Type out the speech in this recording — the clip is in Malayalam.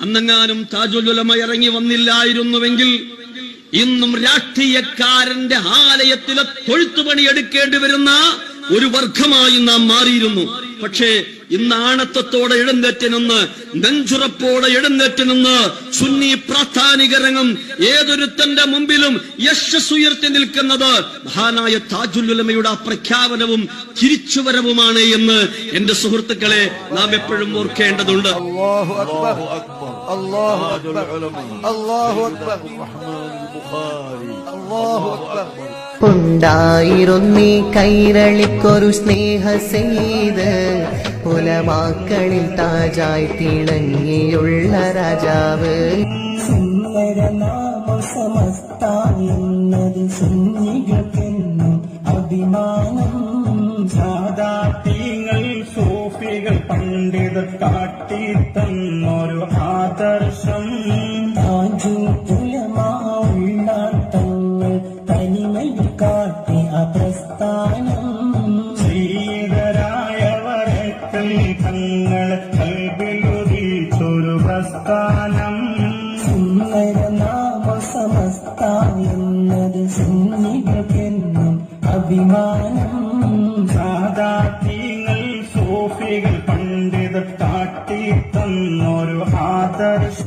അന്നെങ്ങാനും താജുൽ ഉലമ ഇറങ്ങി വന്നില്ലായിരുന്നുവെങ്കിൽ ഇന്നും രാഷ്ട്രീയക്കാരന്റെ ആലയത്തിലെ തൊഴുത്തുപണി എടുക്കേണ്ടി വരുന്ന ഒരു വർഗമായി നാം മാറിയിരുന്നു. പക്ഷേ ഇന്ന് ആണത്തത്തോടെ എഴുന്നേറ്റ് നിന്ന്, നെഞ്ചുറപ്പോടെ എഴുന്നേറ്റ് നിന്ന് സുന്നി പ്രാസ്ഥാനിക രംഗം ഏതൊരുത്തന്റെ മുമ്പിലും യശസ്സുയർത്തി നിൽക്കുന്നത് മഹാനായ താജുൽ ഉലമയുടെ ആ പ്രഖ്യാപനവും തിരിച്ചുവരവുമാണ് എന്ന് എന്റെ സുഹൃത്തുക്കളെ നാം എപ്പോഴും ഓർക്കേണ്ടതുണ്ട്. അല്ലാഹു അക്ബർ, അല്ലാഹു അക്ബർ, അല്ലാഹു അക്ബർ, അല്ലാഹു അക്ബർ. ഉണ്ടായിരുന്നീ കൈരളിക്കൊരു സ്നേഹ സെയ്ത്, ഉലമാക്കളിൽ താജായി തിളങ്ങിയുള്ള രാജാവ്. സുന്ദരനാമ സമസ്തായെന്നത് സുന്നികൾക്കെന്നും അഭിമാനം. സാദാത്യങ്ങൾ സൂഫികൾ പണ്ഡിതർ കാട്ടിത്തന്നൊരു ആദർശം. താജുൽ ഉലമ ഉള്ളാട്ടങ്ങൾ തനിമയിൽ കാട്ടി അപ്രസ്ഥാനം. ശ്രീധരായവരക്കൽ തങ്ങളെ കൽബിലുദിച്ചൊരു പ്രസ്ഥാനം. സുന്ദരനാമ സമസ്ത എന്നത് സുന്നികൾക്കെന്നും അഭിമാനം. സാദാത്യങ്ങൾ സൂഫികൾ പണ്ഡിതർ കാട്ടിത്തന്നൊരു ആദർശം.